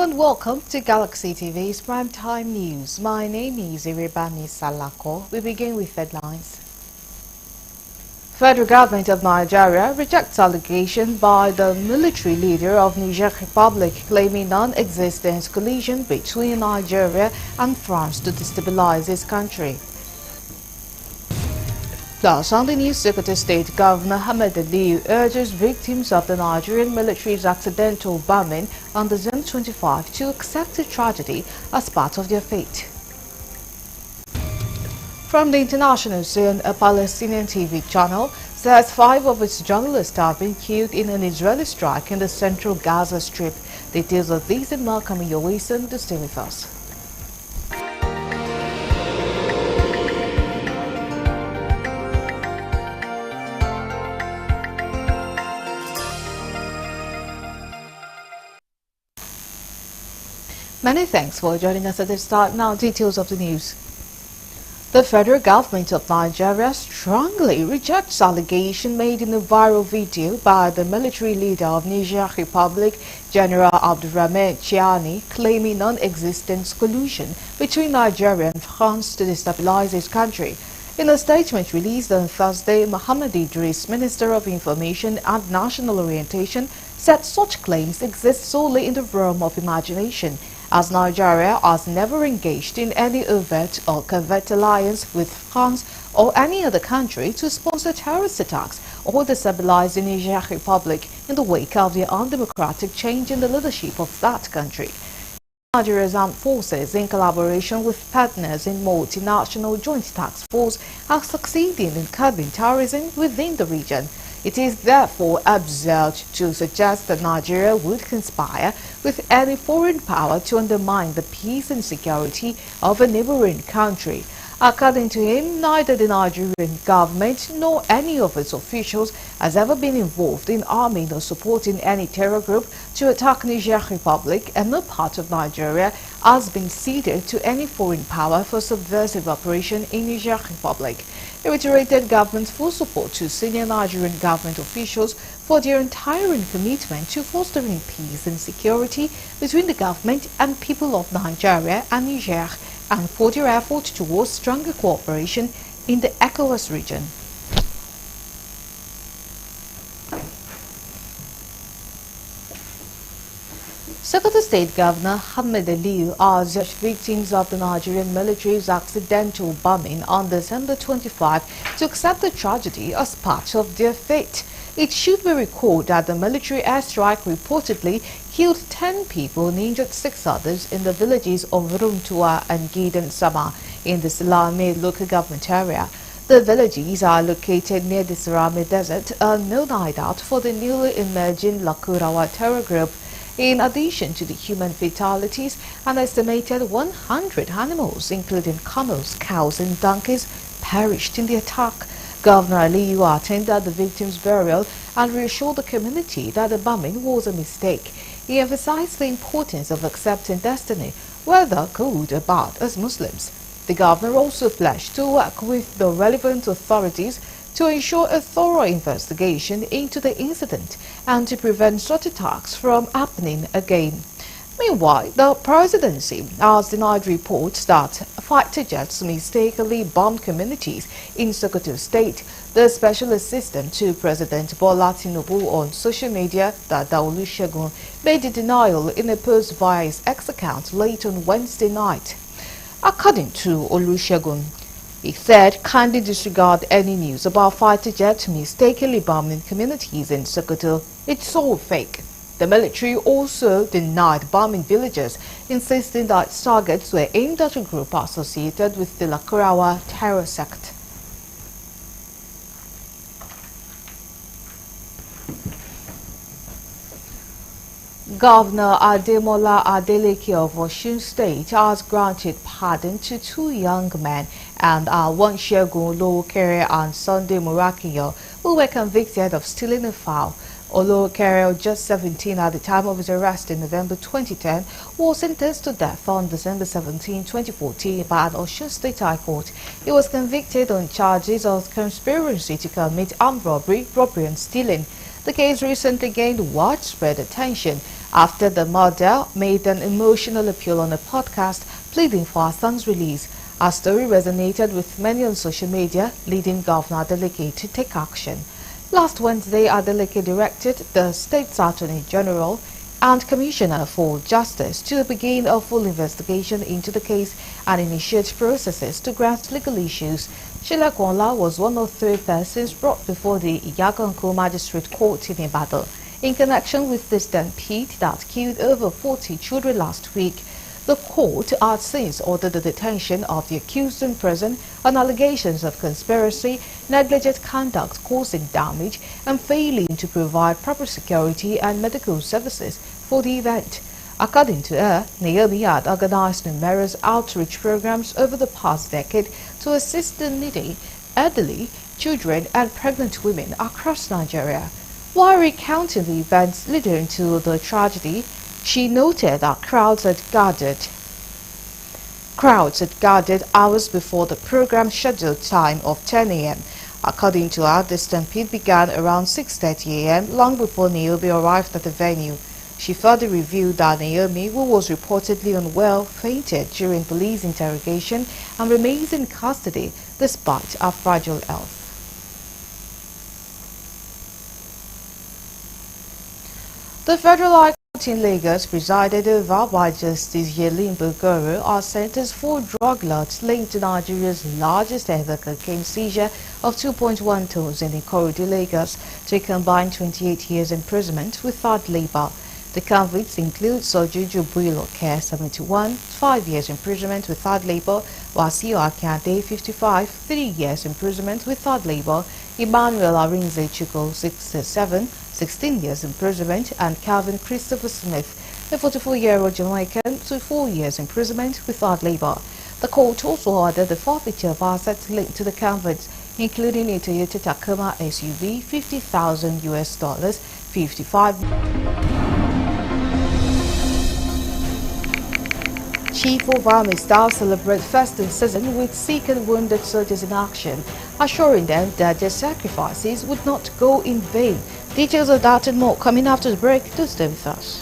and welcome to Galaxy TV's Primetime News. My name is Irebami Salako. We begin with headlines. Federal Government of Nigeria rejects allegation by the military leader of Niger Republic claiming non-existent collision between Nigeria and France to destabilize his country. Plus, on the news, Sokoto State Governor Ahmed Aliyu urges victims of the Nigerian military's accidental bombing on December 25 to accept the tragedy as part of their fate. From the international zone, a Palestinian TV channel says 5 of its journalists have been killed in an Israeli strike in the central Gaza Strip. Details of these and more coming your way soon. To stay with us. Many thanks for joining us at the start. Now, details of the news. The federal government of Nigeria strongly rejects allegation made in a viral video by the military leader of Niger Republic, General Abdurrahman Chiani, claiming non-existent collusion between Nigeria and France to destabilize his country. In a statement released on Thursday, Mohammed Idris, Minister of Information and National Orientation, said such claims exist solely in the realm of imagination, as Nigeria has never engaged in any overt or covert alliance with France or any other country to sponsor terrorist attacks or destabilize the Niger Republic in the wake of the undemocratic change in the leadership of that country. Nigeria's armed forces, in collaboration with partners in multinational joint task force, are succeeding in curbing terrorism within the region. It is therefore absurd to suggest that Nigeria would conspire with any foreign power to undermine the peace and security of a neighboring country. According to him, neither the Nigerian government nor any of its officials has ever been involved in arming or supporting any terror group to attack Niger Republic, and no part of Nigeria has been ceded to any foreign power for subversive operation in Niger Republic. He reiterated government's full support to senior Nigerian government officials for their untiring commitment to fostering peace and security between the government and people of Nigeria and Niger, and for their efforts towards stronger cooperation in the ECOWAS region. Sokoto State Governor Ahmed Aliyu urged victims of the Nigerian military's accidental bombing on December 25 to accept the tragedy as part of their fate. It should be recalled that the military airstrike reportedly killed 10 people and injured 6 others in the villages of Rumtua and Gidan Sama in the Salame local government area. The villages are located near the Sarame Desert, a known hideout for the newly emerging Lakurawa terror group. In addition to the human fatalities, an estimated 100 animals, including camels, cows and donkeys, perished in the attack. Governor Aliyu attended the victims' burial and reassured the community that the bombing was a mistake. He emphasized the importance of accepting destiny, whether good or bad, as Muslims. The governor also pledged to work with the relevant authorities to ensure a thorough investigation into the incident and to prevent such attacks from happening again. Meanwhile, the presidency has denied reports that fighter jets mistakenly bombed communities in Sokoto State. The special assistant to President Bola Tinubu on social media, Dada Olusegun, made the denial in a post via his X account late on Wednesday night. According to Olusegun, he said, kindly disregard any news about fighter jets mistakenly bombing communities in Sokoto. It's all fake. The military also denied bombing villages, insisting that its targets were aimed at a group associated with the Lakurawa terror sect. Governor Ademola Adeleke of Osun State has granted pardon to 2 young men and Segun Olowokere and Sunday Murakiyo, who were convicted of stealing a fowl. Olowokere, just 17 at the time of his arrest in November 2010, was sentenced to death on December 17, 2014 by an Osun State High Court. He was convicted on charges of conspiracy to commit armed robbery and stealing. The case recently gained widespread attention after the mother made an emotional appeal on a podcast pleading for her son's release. Our story resonated with many on social media, leading Governor Adeleke to take action. Last Wednesday, Adeleke directed the state's Attorney General and Commissioner for Justice to begin a full investigation into the case and initiate processes to grant legal issues. Sheila Kwanla was one of 3 persons brought before the Iyaganku Magistrate Court in Ibadan in connection with the stampede that killed over 40 children last week. The court had since ordered the detention of the accused in prison on allegations of conspiracy, negligent conduct causing damage, and failing to provide proper security and medical services for the event. According to her, Naomi had organized numerous outreach programs over the past decade to assist the needy, elderly, children, and pregnant women across Nigeria. While recounting the events leading to the tragedy, she noted that crowds had gathered hours before the program's scheduled time of 10 a.m. According to her, the stampede began around 6:30 a.m. long before Naomi arrived at the venue. She further revealed that Naomi, who was reportedly unwell, fainted during police interrogation and remains in custody despite her fragile health. The Federal High Court in Lagos, presided over by Justice Yelin Bogoro, are sentenced 4 drug lords linked to Nigeria's largest ever cocaine seizure of 2.1 tons in Ikorodu, Lagos, to a combined 28 years imprisonment with hard labor. The convicts include Sojuju Builoke, 71, 5 years imprisonment with hard labor; Wasiu Akande, 55, 3 years imprisonment with hard labor; Emmanuel Arinze Chuko, 67, 16 years imprisonment; and Calvin Christopher Smith, a 44-year-old Jamaican, to 4 years imprisonment with hard labor. The court also ordered the forfeiture of assets linked to the convicts, including a Toyota Tacoma SUV, $50,000, 55. Chief of Army Staff celebrate festive season with sick and wounded soldiers in action, assuring them that their sacrifices would not go in vain. Details of that and more coming after the break. Do stay with us.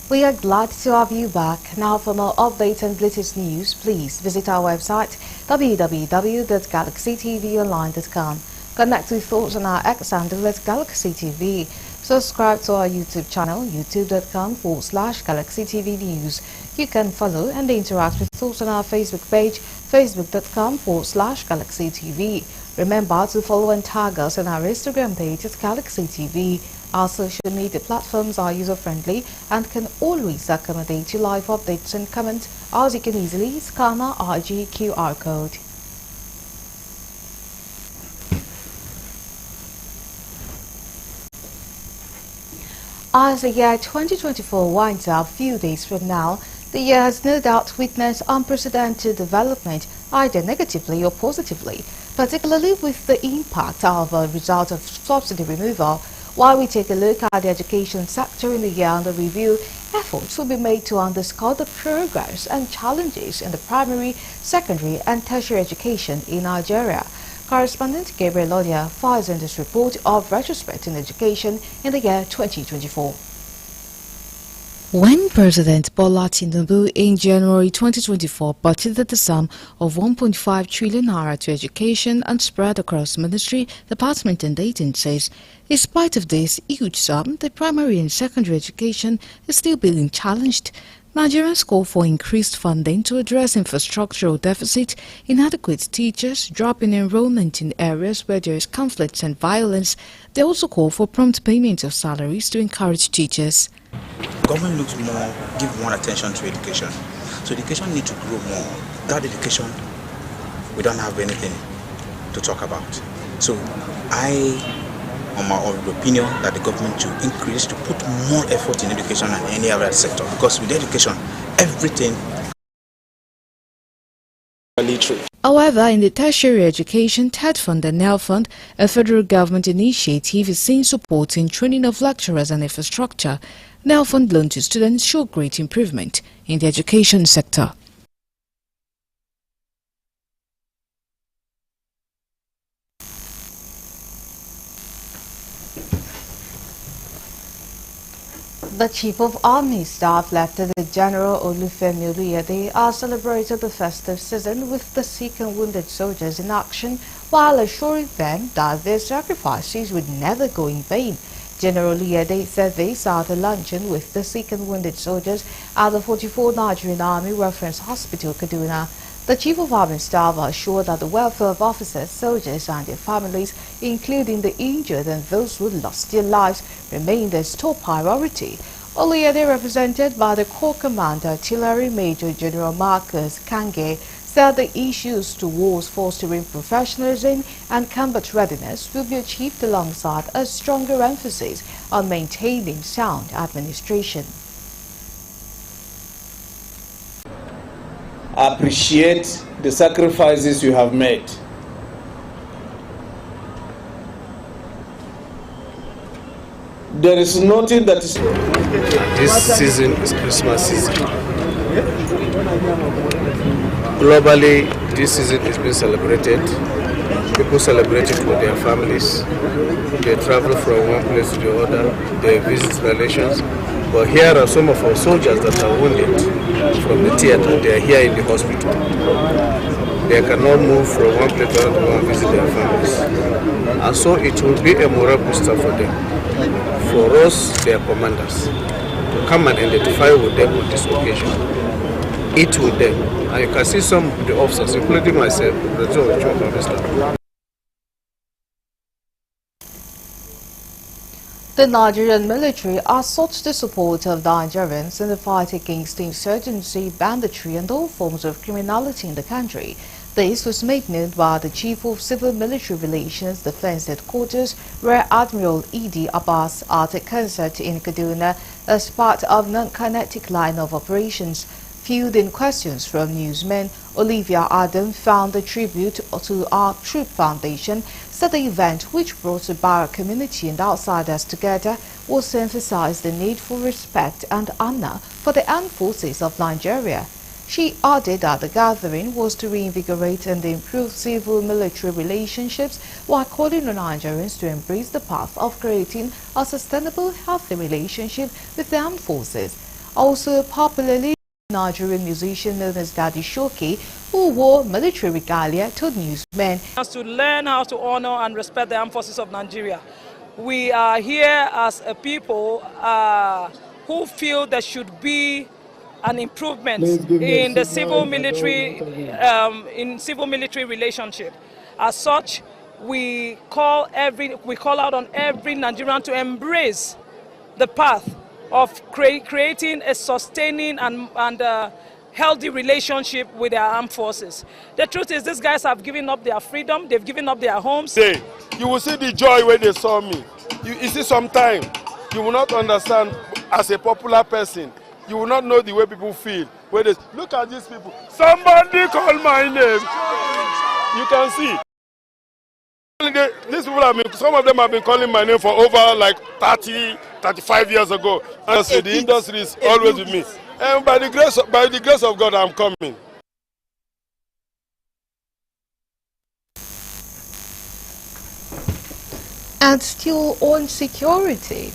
We are glad to have you back. Now, for more updates and latest news, please visit our website www.galaxytvonline.com. Connect with us on our X handle at Galaxy TV. Subscribe to our YouTube channel, youtube.com/GalaxyTV News. You can follow and interact with us on our Facebook page, facebook.com/Galaxy TV. Remember to follow and tag us on our Instagram page at Galaxy TV. Our social media platforms are user-friendly and can always accommodate your live updates and comments, as you can easily scan our IG QR code. As the year 2024 winds up a few days from now, the year has no doubt witnessed unprecedented development, either negatively or positively, particularly with the impact of a result of subsidy removal. While we take a look at the education sector in the year under review, efforts will be made to underscore the progress and challenges in the primary, secondary and tertiary education in Nigeria. Correspondent Gabriel Odia files in this report of retrospect in education in the year 2024. When President Bola Tinubu in January 2024 budgeted the sum of 1.5 trillion naira to education and spread across ministry, department and agencies, in spite of this huge sum, the primary and secondary education is still being challenged. Nigerians call for increased funding to address infrastructural deficit, inadequate teachers, drop in enrollment in areas where there is conflict and violence. They also call for prompt payment of salaries to encourage teachers. Government looks give more attention to education. So education needs to grow more. Without education, we don't have anything to talk about. So I, on my own opinion, that the government should increase to put more effort in education than any other sector, because with education, everything. However, in the tertiary education TED Fund and NEL Fund, a federal government initiative is seen supporting training of lecturers and infrastructure. NEL Fund loan to students show great improvement in the education sector. The Chief of Army Staff, Lieutenant General Olufemi Oluyede, has celebrated the festive season with the sick and wounded soldiers in action, while assuring them that their sacrifices would never go in vain. General Oluyede said this at a luncheon with the sick and wounded soldiers at the 44th Nigerian Army Reference Hospital, Kaduna. The Chief of Army Staff assured that the welfare of officers, soldiers and their families, including the injured and those who lost their lives, remained their top priority. Oluyede, represented by the Corps Commander Artillery Major General Marcus Kange, said the issues towards fostering professionalism and combat readiness will be achieved alongside a stronger emphasis on maintaining sound administration. Appreciate the sacrifices you have made. There is nothing that is... This season is Christmas season. Globally, this season is being celebrated. People celebrate it with their families. They travel from one place to the other. They visit relations. But here are some of our soldiers that are wounded from the theater. They are here in the hospital. They cannot move from one place to another and visit their families. And so it will be a moral booster for them, for us, their commanders, to come and identify with them on this occasion. Eat with them. And you can see some of the officers, including myself, the Chief of Army Staff. The Nigerian military has sought the support of Nigerians in the fight against insurgency, banditry and all forms of criminality in the country. This was made known by the Chief of Civil Military Relations Defense Headquarters, Rear Admiral Idi Abbas, at a concert in Kaduna as part of non-kinetic line of operations. Fielding questions from newsmen, Olivia Adam found a tribute to our Troop Foundation, said the event, which brought the Barra community and outsiders together, was to emphasize the need for respect and honor for the armed forces of Nigeria. She added that the gathering was to reinvigorate and improve civil-military relationships while calling on Nigerians to embrace the path of creating a sustainable, healthy relationship with the armed forces. Also, popularly Nigerian musician known as Daddy Shoki, who wore military regalia, told newsmen to learn how to honor and respect the armed forces of Nigeria. We are here as a people who feel there should be an improvement in the civil-military relationship. As such, we call out on every Nigerian to embrace the path of creating a sustaining and healthy relationship with their armed forces. The truth is, these guys have given up their freedom, they've given up their homes. You will see the joy when they saw me. You see, sometimes you will not understand as a popular person. You will not know the way people feel. When they look at these people, somebody call my name. You can see. These people some of them have been calling my name for over like 30, 35 years ago. And the industry is always with me. And by the grace of God, I'm coming. And still on security,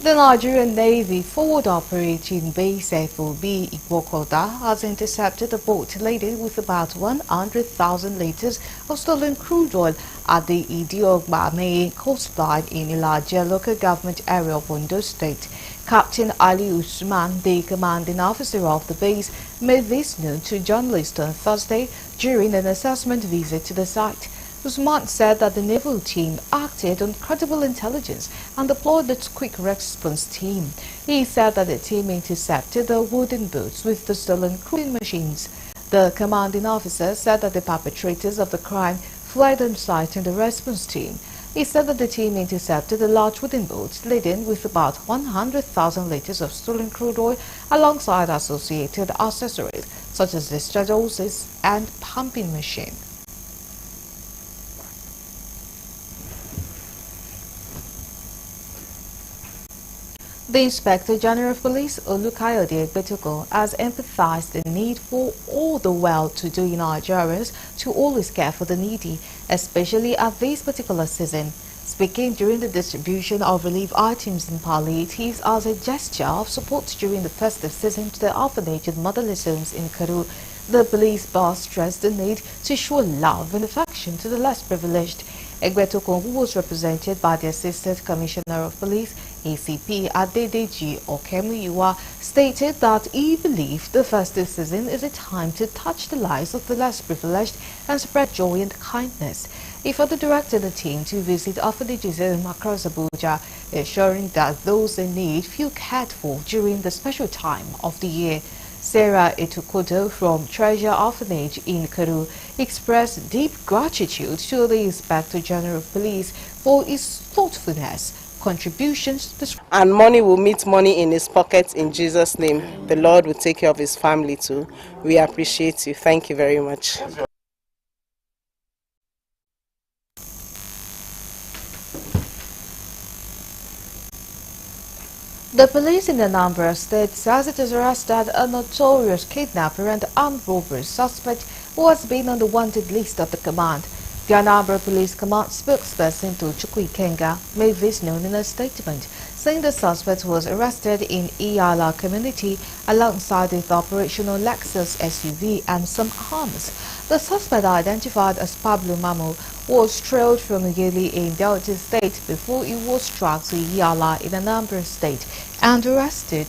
the Nigerian Navy forward operating base FOB Igbokoda has intercepted a boat laden with about 100,000 liters of stolen crude oil at the Idiogba coastline in Ilaje local government area of Ondo State. Captain Ali Usman, the commanding officer of the base, made this known to journalists on Thursday during an assessment visit to the site. Usman said that the naval team acted on credible intelligence and deployed its quick response team. He said that the team intercepted the wooden boats with the stolen crewing machines. The commanding officer said that the perpetrators of the crime fled on site in the response team. He said that the team intercepted a large wooden boat laden with about 100,000 liters of stolen crude oil alongside associated accessories such as discharge hoses and pumping machine. The Inspector General of Police, Olukayode Egbetoko, has emphasized the need for all the well-to-do Nigerians to always care for the needy, especially at this particular season. Speaking during the distribution of relief items and palliatives as a gesture of support during the festive season to the orphanage and motherless homes in Karu, the police boss stressed the need to show love and affection to the less privileged. Egbetoko, who was represented by the Assistant Commissioner of Police, ACP Adedeji Okemuyua, stated that he believed the festive season is a time to touch the lives of the less privileged and spread joy and kindness. He further directed the team to visit orphanages across Abuja, ensuring that those in need feel cared for during the special time of the year. Sarah Etukodo from Treasure Orphanage in Karu expressed deep gratitude to the Inspector General of Police for his thoughtfulness, contributions, and money will meet money in his pockets in Jesus' name. The Lord will take care of his family too. We appreciate you. Thank you very much. The police in Anambra State says it has arrested a notorious kidnapper and armed robbery suspect who has been on the wanted list of the command. The Anambra Police Command spokesperson Tochukwu Ikenga made this known in a statement, saying the suspect was arrested in Iyala community alongside with operational Lexus SUV and some arms. The suspect, identified as Pablo Mamo, was trailed from Yeli in Delta State before he was tracked to Iyala in Anambra State and arrested.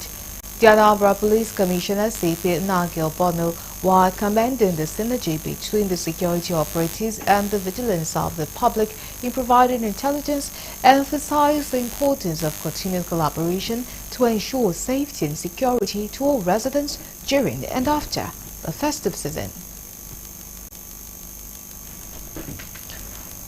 The Anambra Police Commissioner CP Nagil Bono, while commending the synergy between the security operatives and the vigilance of the public in providing intelligence, emphasized the importance of continued collaboration to ensure safety and security to all residents during and after the festive season.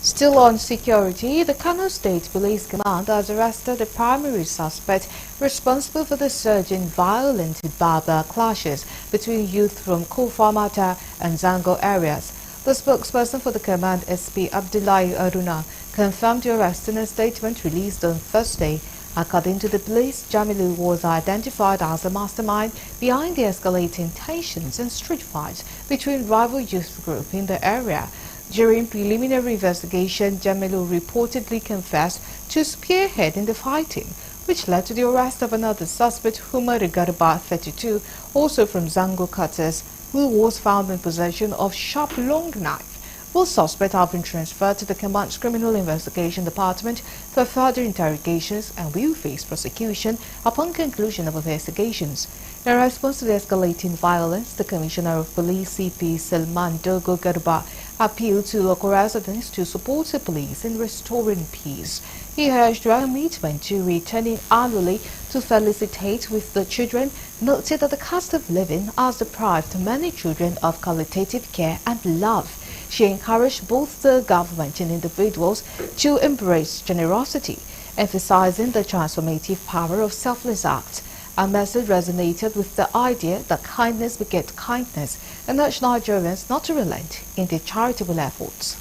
Still on security, the Kano State Police Command has arrested the primary suspect responsible for the surge in violent barber clashes between youth from Kofamata and Zango areas. The spokesperson for the command, SP Abdullahi Aruna, confirmed the arrest in a statement released on Thursday. According to the police, Jamilu was identified as the mastermind behind the escalating tensions and street fights between rival youth groups in the area. During preliminary investigation, Jamilu reportedly confessed to spearheading the fighting, which led to the arrest of another suspect, Umar Garba, 32, also from Zango Cutters, who was found in possession of sharp long knife. Both suspects have been transferred to the Command's Criminal Investigation Department for further interrogations and will face prosecution upon conclusion of investigations. In response to the escalating violence, the Commissioner of Police, CP Salman Dogo Garba, appealed to local residents to support the police in restoring peace. He urged their commitment to returning annually to felicitate with the children, noted that the cost of living has deprived many children of qualitative care and love. She encouraged both the government and individuals to embrace generosity, emphasizing the transformative power of selfless acts. Our message resonated with the idea that kindness begets kindness and urged Nigerians not to relent in their charitable efforts.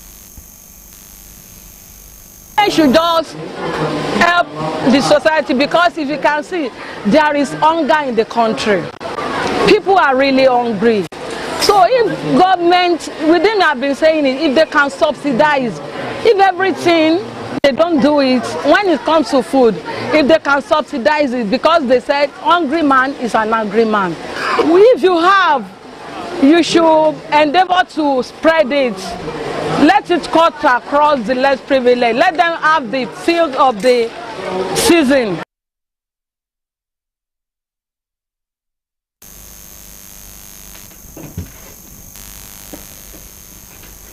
I should just help the society, because if you can see, there is hunger in the country. People are really hungry. So if government, within I've been saying it, if they can subsidize, if everything, they don't do it, when it comes to food, if they can subsidize it, because they said hungry man is an angry man. If you have, you should endeavor to spread it. Let it cut across the less privileged. Let them have the field of the season.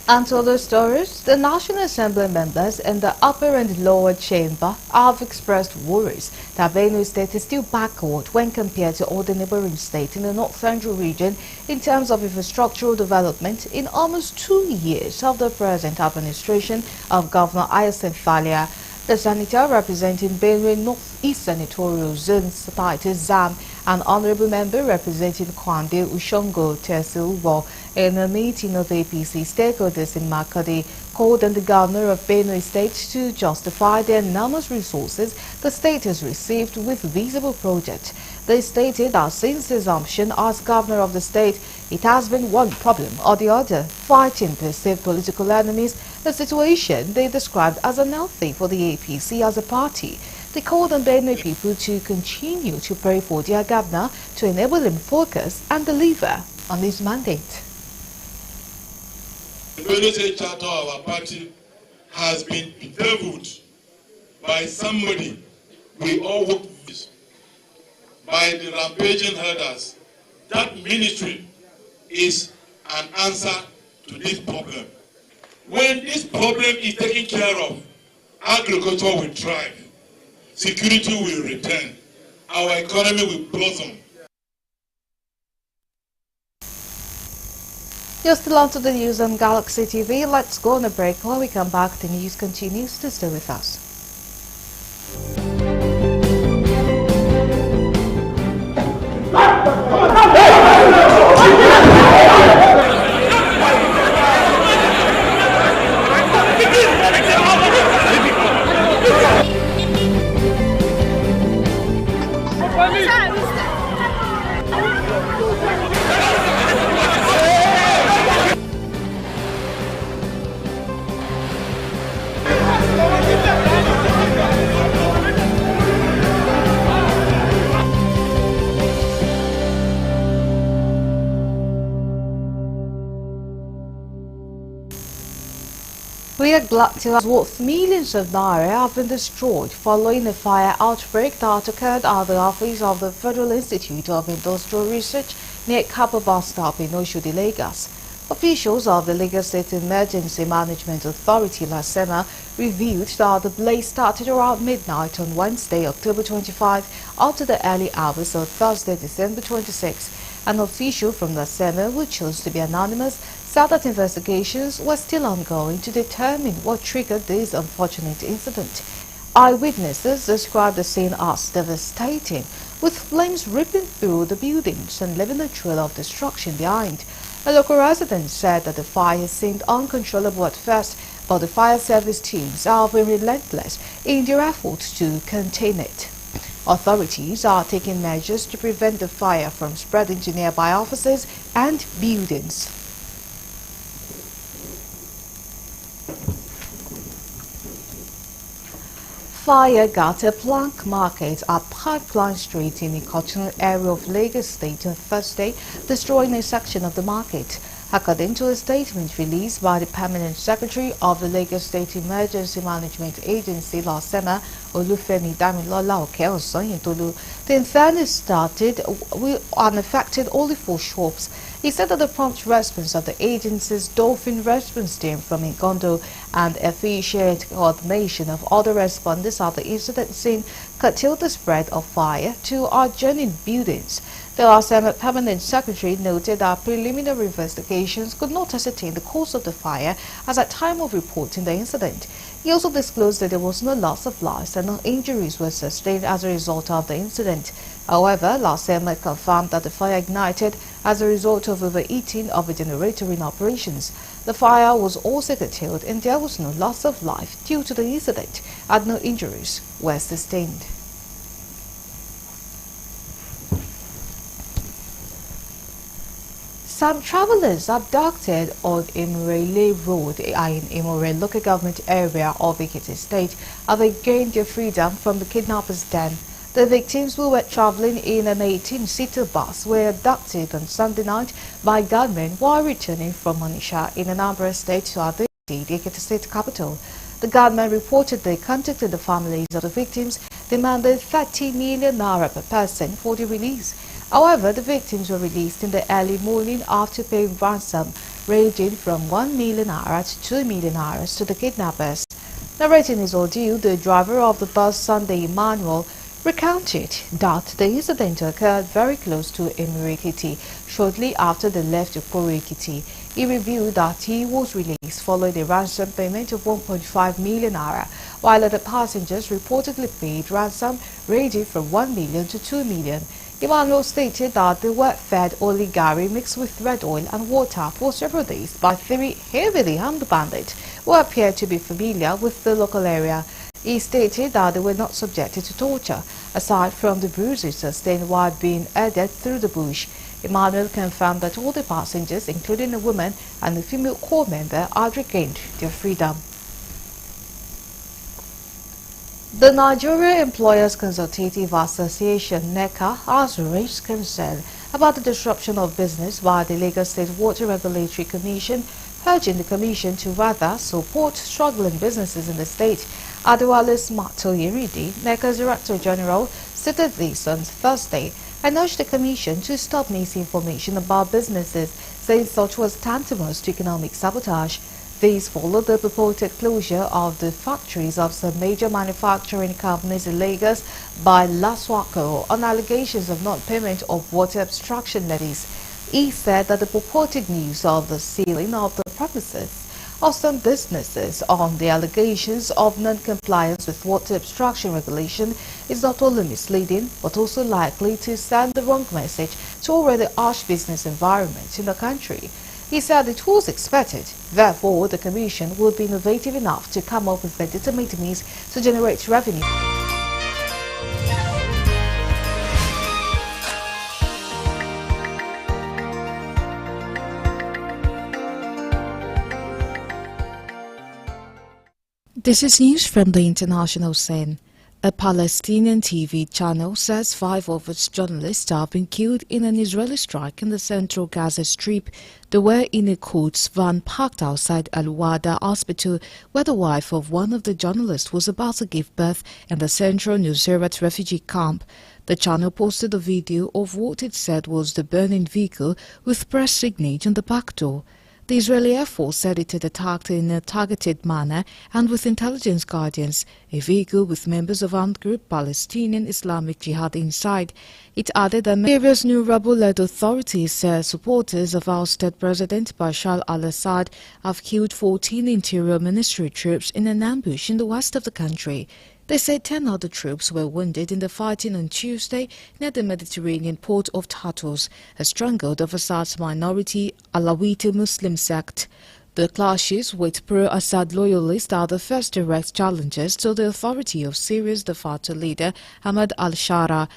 And to other stories, the National Assembly members in the upper and lower chamber have expressed worries that Benue State is still backward when compared to other neighboring states in the North Central region in terms of infrastructural development in almost 2 years of the present administration of Governor Hyacinth Thalia. The senator representing Benue North-East Senatorial Zone Party ZAM, an honorable member representing Kwande Ushongo Tesilwo, in a meeting of APC stakeholders in Makadi, called on the governor of Benue State to justify the enormous resources the state has received with visible projects. They stated that since his assumption as governor of the state, it has been one problem or the other, fighting perceived political enemies, a situation they described as unhealthy for the APC as a party. They called on Benue people to continue to pray for their governor to enable him focus and deliver on his mandate. The Benue State Charter of our party has been bedeviled by somebody we all work with, by the rampaging herders. That ministry is an answer to this problem. When this problem is taken care of, agriculture will thrive, security will return, our economy will blossom. You're still on to the news on Galaxy TV. Let's go on a break. When we come back, the news continues. To stay with us. We are glad to announce worth millions of naira have been destroyed following a fire outbreak that occurred at the office of the Federal Institute of Industrial Research near Kapa bus stop in Oshodi, Lagos. Officials of the Lagos State Emergency Management Authority, LASEMA, revealed that the blaze started around midnight on Wednesday, October 25, up to the early hours of Thursday, December 26. An official from LASEMA, who chose to be anonymous, said that investigations were still ongoing to determine what triggered this unfortunate incident. Eyewitnesses described the scene as devastating, with flames ripping through the buildings and leaving a trail of destruction behind. A local resident said that the fire seemed uncontrollable at first, but the fire service teams have been relentless in their efforts to contain it. Authorities are taking measures to prevent the fire from spreading to nearby offices and buildings. Fire got a plank market at Pipeline Street in the Cotton area of Lagos State on Thursday, destroying a section of the market. According to a statement released by the Permanent Secretary of the Lagos State Emergency Management Agency, LASEMA, Olufemi Damilola Okeosonyintolu, the inferno started and affected only 4 shops. He said that the prompt response of the agency's Dolphin Response Team from Ngondo and efficient coordination of other responders at the incident scene curtailed the spread of fire to adjoining buildings. The LASEMA Permanent Secretary noted that preliminary investigations could not ascertain the cause of the fire as at time of reporting the incident. He also disclosed that there was no loss of lives and no injuries were sustained as a result of the incident. However, LASEMA confirmed that the fire ignited as a result of overheating of a generator in operations. The fire was also curtailed and there was no loss of life due to the incident, and no injuries were sustained. Some travelers abducted on Imrele Road in Imore local government area of Ekiti State have regained their freedom from the kidnappers' den. The victims who were traveling in an 18-seater bus were abducted on Sunday night by gunmen while returning from Onitsha in Anambra State to Ado, the Ekiti State capital. The gunmen reported they contacted the families of the victims, demanded 30 million naira per person for the release. However, the victims were released in the early morning after paying ransom. ranging from 1 million naira to 2 million naira to the kidnappers. Narrating his ordeal, the driver of the bus, Sunday Emmanuel, recounted that the incident occurred very close to Emirikiti shortly after they left Ekiti. He revealed that he was released following a ransom payment of 1.5 million naira, while other passengers reportedly paid ransom ranging from 1 million to 2 million. Emmanuel stated that they were fed only gari mixed with red oil and water for several days by 3 heavily armed bandits who appeared to be familiar with the local area. He stated that they were not subjected to torture, aside from the bruises sustained while being herded through the bush. Emmanuel confirmed that all the passengers, including a woman and a female corps member, had regained their freedom. The Nigeria Employers Consultative Association, NECA, has raised concern about the disruption of business by the Lagos State Water Regulatory Commission, urging the Commission to rather support struggling businesses in the state. Adewale Smatoyeridi, NECA's Director General, stated this on Thursday and urged the Commission to stop misinformation about businesses, saying such was tantamount to economic sabotage. These followed the purported closure of the factories of some major manufacturing companies in Lagos by LASWACO on allegations of non-payment of water abstraction levies. He said that the purported news of the sealing of the premises of some businesses on the allegations of non-compliance with water abstraction regulation is not only misleading but also likely to send the wrong message to already harsh business environment in the country. He said it was expected, therefore the Commission would be innovative enough to come up with legitimate means to generate revenue. This is news from the international scene. A Palestinian TV channel says 5 of its journalists have been killed in an Israeli strike in the central Gaza Strip. They were in a Quds van parked outside Al-Wada Hospital, where the wife of one of the journalists was about to give birth in the central Nuseirat refugee camp. The channel posted a video of what it said was the burning vehicle with press signage on the back door. The Israeli Air Force said it had attacked in a targeted manner and with intelligence guardians, a vehicle with members of armed group Palestinian Islamic Jihad inside. It added that various new rebel-led authorities said supporters of ousted President Bashar al-Assad have killed 14 Interior Ministry troops in an ambush in the west of the country. They said 10 other troops were wounded in the fighting on Tuesday near the Mediterranean port of Tartus, a stronghold of Assad's minority Alawite Muslim sect. The clashes with pro-Assad loyalists are the first direct challenges to the authority of Syria's de facto leader Ahmed al-Shara.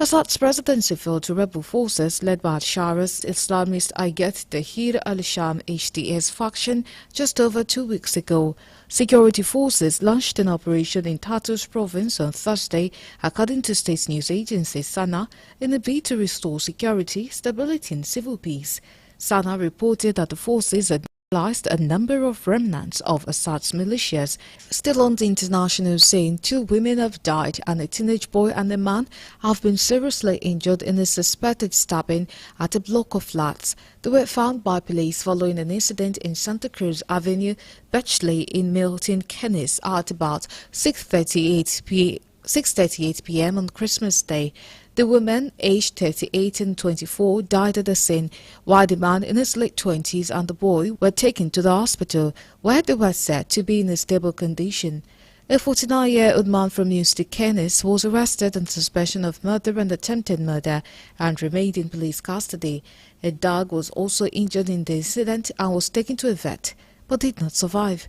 Assad's presidency fell to rebel forces led by al-Shara's Islamist Hayat Tahrir al-Sham HTS faction just over 2 weeks ago. Security forces launched an operation in Tartus province on Thursday, according to state news agency SANA, in a bid to restore security, stability and civil peace. SANA reported that the forces had neutralized a number of remnants of Assad's militias. Still on the international scene, 2 women have died and a teenage boy and a man have been seriously injured in a suspected stabbing at a block of flats. They were found by police following an incident in Santa Cruz Avenue, Betchley in Milton Keynes at about 6:38 p.m. on Christmas Day. The women, aged 38 and 24, died at the scene, while the man in his late 20s and the boy were taken to the hospital, where they were said to be in a stable condition. A 49-year-old man from Houston, Keynes, was arrested on suspicion of murder and attempted murder and remained in police custody. A dog was also injured in the incident and was taken to a vet, but did not survive.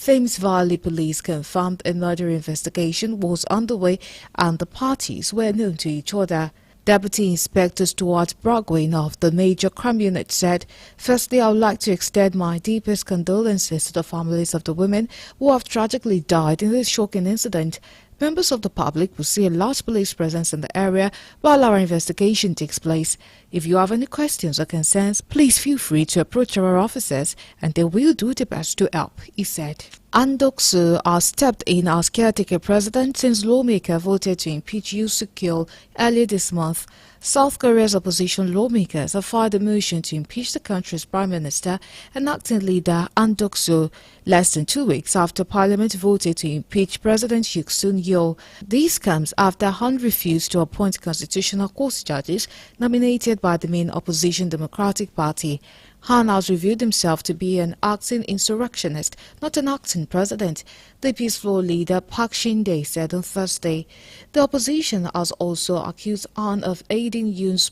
Thames Valley Police confirmed a murder investigation was underway and the parties were known to each other. Deputy Inspector Stuart Bragwin of the Major Crime Unit said, "Firstly, I would like to extend my deepest condolences to the families of the women who have tragically died in this shocking incident. Members of the public will see a large police presence in the area while our investigation takes place. If you have any questions or concerns, please feel free to approach our officers and they will do their best to help," he said. Andoksu has stepped in as caretaker president since lawmaker voted to impeach Yusuf Kil earlier this month. South Korea's opposition lawmakers have filed a motion to impeach the country's prime minister and acting leader Ahn Duck-soo less than 2 weeks after parliament voted to impeach President Yoon Suk-yeol. This comes after Han refused to appoint constitutional court judges nominated by the main opposition Democratic Party. Han has revealed himself to be an acting insurrectionist, not an acting president, the peaceful leader Park Shin-dae said on Thursday. The opposition has also accused Han of aiding Yoon's